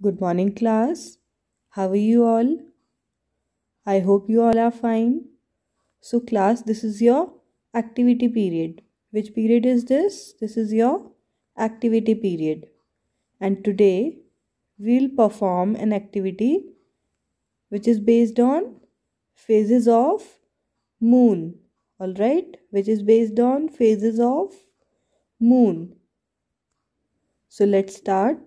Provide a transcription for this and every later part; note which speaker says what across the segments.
Speaker 1: Good morning, class. How are you all? I hope you all are fine. So, class, this is your activity period. Which period is this? This is your activity period. And today, we'll perform an activity which is based on phases of moon. Alright? Which is based on phases of moon. So, let's start.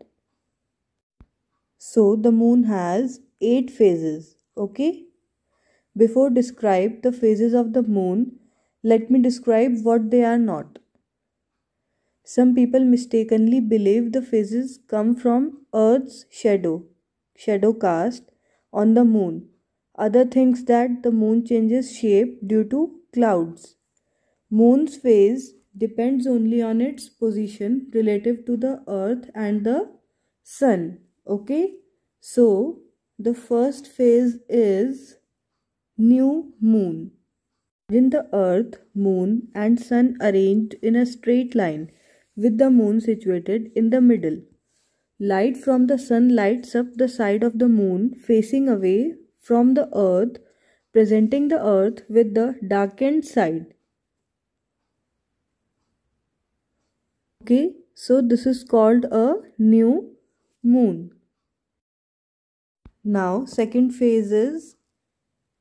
Speaker 1: So, the moon has 8 phases. Okay? Before describe the phases of the moon, let me describe what they are not. Some people mistakenly believe the phases come from Earth's shadow cast on the moon. Other thinks that the moon changes shape due to clouds. Moon's phase depends only on its position relative to the Earth and the Sun. Okay? So, the first phase is new moon. Imagine the earth, moon, and sun arranged in a straight line, with the moon situated in the middle. Light from the sun lights up the side of the moon facing away from the earth, presenting the earth with the darkened side. Okay, so this is called a new moon. Now, second phase is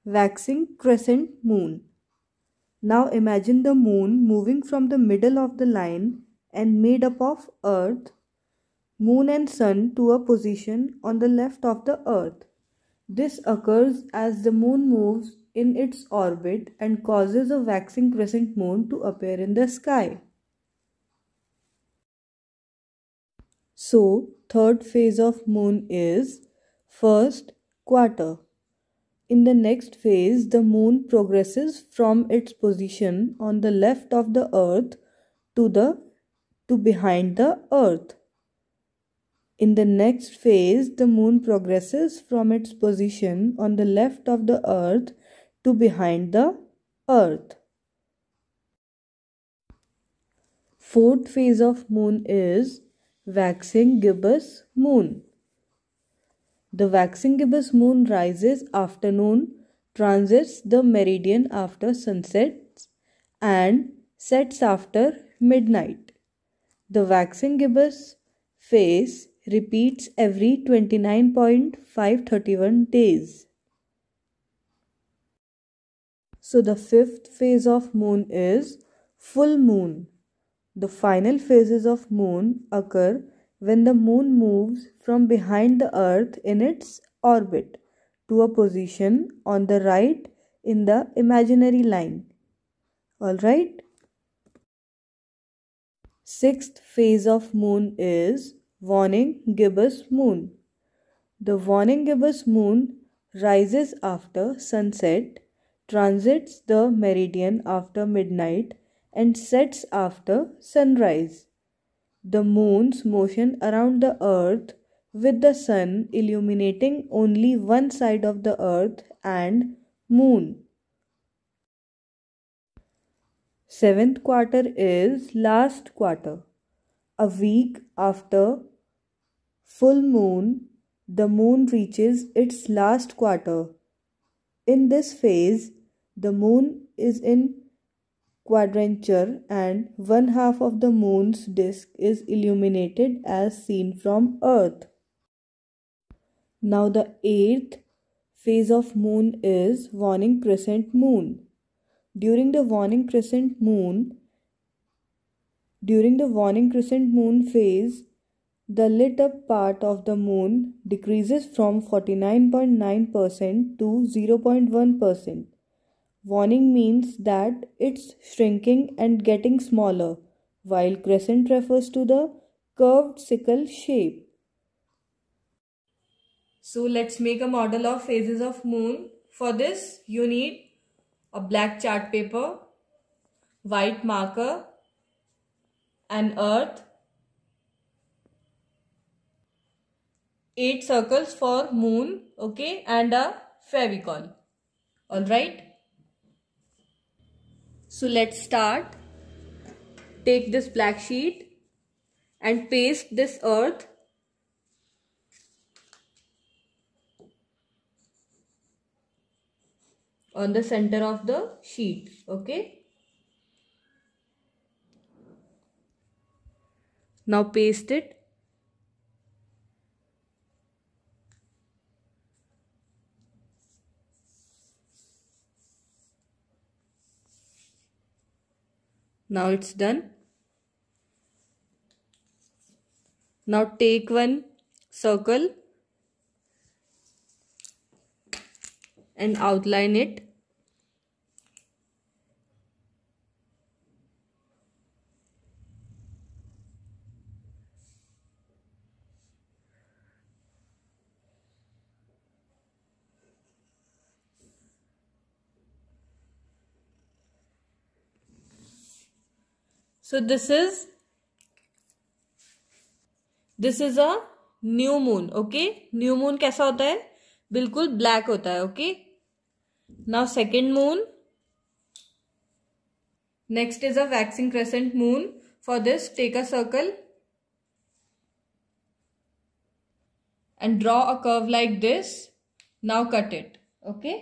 Speaker 1: waxing crescent moon. Now imagine the moon moving from the middle of the line and made up of earth, moon and sun to a position on the left of the earth. This occurs as the moon moves in its orbit and causes a waxing crescent moon to appear in the sky. So, third phase of moon is first quarter. In the next phase, the moon progresses from its position on the left of the earth to behind the earth. In the next phase, the moon progresses from its position on the left of the earth to behind the earth. Fourth phase of moon is waxing gibbous moon. The waxing gibbous moon rises afternoon, transits the meridian after sunset, and sets after midnight. The waxing gibbous phase repeats every 29.531 days. So the fifth phase of moon is full moon. The final phases of moon occur when the moon moves from behind the earth in its orbit to a position on the right in the imaginary line. Alright? Sixth phase of moon is waning gibbous moon. The waning gibbous moon rises after sunset, transits the meridian after midnight, and sets after sunrise. The moon's motion around the earth with the sun illuminating only one side of the earth and moon. Seventh quarter is last quarter. A week after full moon, the moon reaches its last quarter. In this phase, the moon is in quadrature and one half of the moon's disk is illuminated as seen from Earth. Now the eighth phase of moon is waning crescent moon. During the waning crescent moon phase, the lit up part of the moon decreases from 49.9% to 0.1%. Waning means that it's shrinking and getting smaller, while crescent refers to the curved sickle shape. So let's make a model of phases of moon. For this, you need a black chart paper, white marker, an earth, 8 circles for moon, okay, and a Fevicol. Alright. So let's start. Take this black sheet and paste this earth on the center of the sheet. Okay. Now paste it. Now it's done. Now take one circle and outline it. So this is a new moon. Okay, new moon कैसा होता है? बिल्कुल black होता है. Okay, now second moon. Next is a waxing crescent moon. For this take a circle and draw a curve like this. Now cut it. Okay.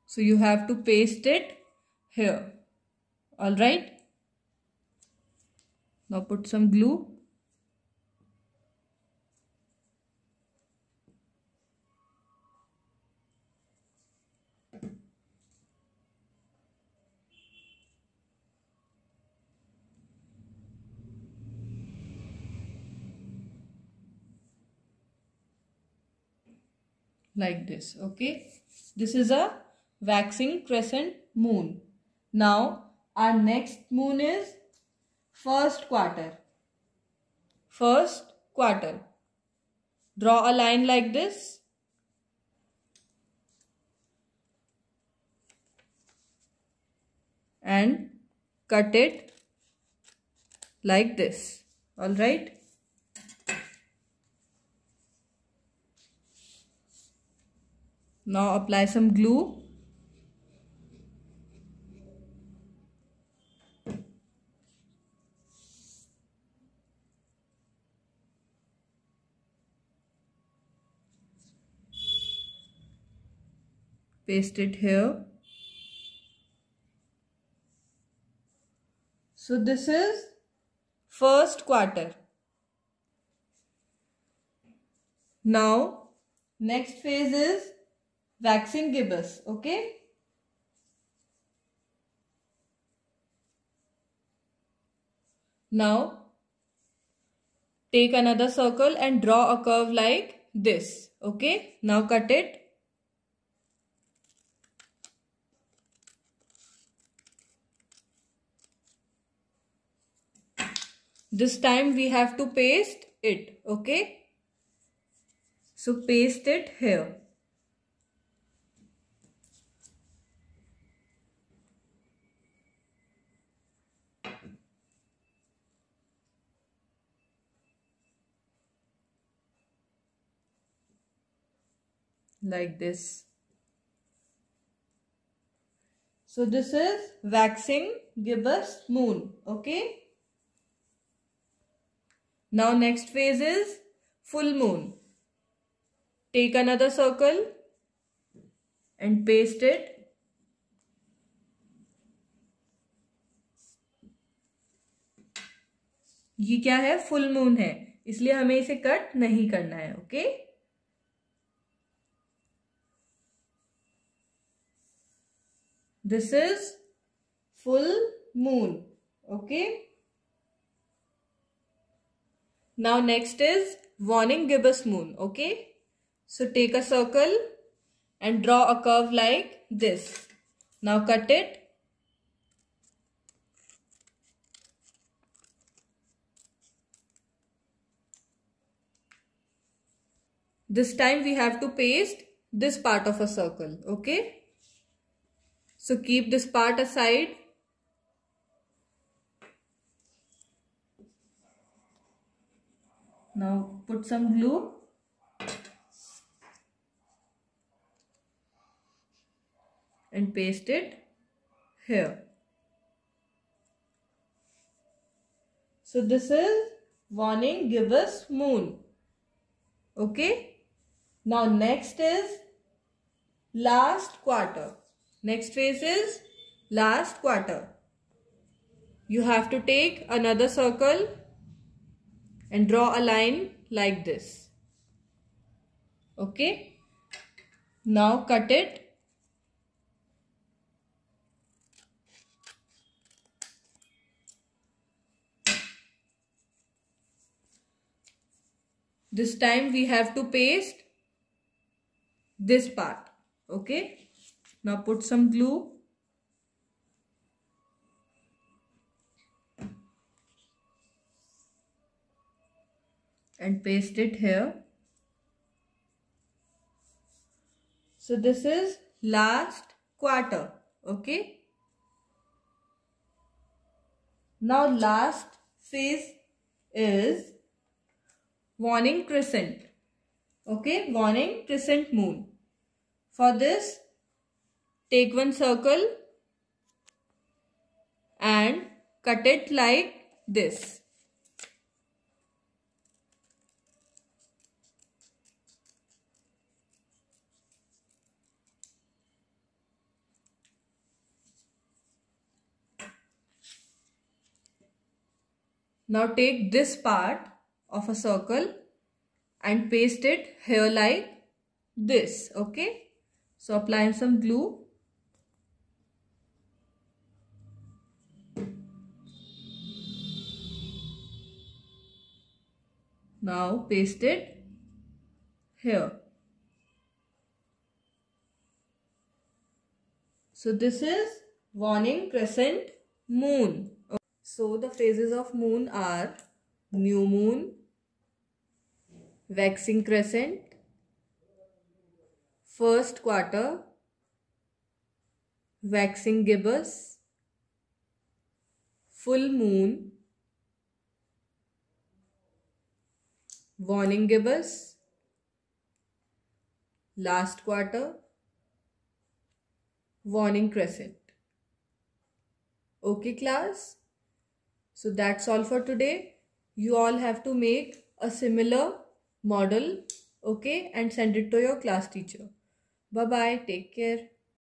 Speaker 1: So you have to paste it here. All right. Now put some glue. Like this. Okay. This is a waxing crescent moon. Now our next moon is first quarter. First quarter. Draw a line like this. And cut it like this. All right. Now apply some glue. Paste it here. So this is first quarter. Now next phase is waxing gibbous. Okay. Now take another circle and draw a curve like this. Okay. Now cut it. This time we have to paste it. Okay. So paste it here. Like this. So this is waxing gibbous moon. Okay. Now next phase is full moon. Take another circle and paste it. ये क्या है? Full moon है, इसलिए हमें इसे cut नहीं करना है. Okay. This is full moon. Okay. Now next is waning gibbous moon. Okay. So take a circle and draw a curve like this. Now cut it. This time we have to paste this part of a circle. Okay. So keep this part aside. Now put some glue. And paste it here. So this is warning gibbous moon. Okay. Now next is last quarter. Next phase is last quarter. You have to take another circle and draw a line like this. Okay. Now cut it. This time we have to paste this part. Okay. Now put some glue. And paste it here. So this is last quarter. Okay. Now last phase is warning crescent. Okay, warning crescent moon. For this, take one circle and cut it like this. Now take this part of a circle and paste it here like this. Okay. So apply some glue. Now paste it here. So this is warning crescent moon. So the phases of moon are new moon, waxing crescent, first quarter, waxing gibbous, full moon, warning gibbous, last quarter, warning crescent. Okay class? So that's all for today. You all have to make a similar model, okay, and send it to your class teacher. Bye bye. Take care.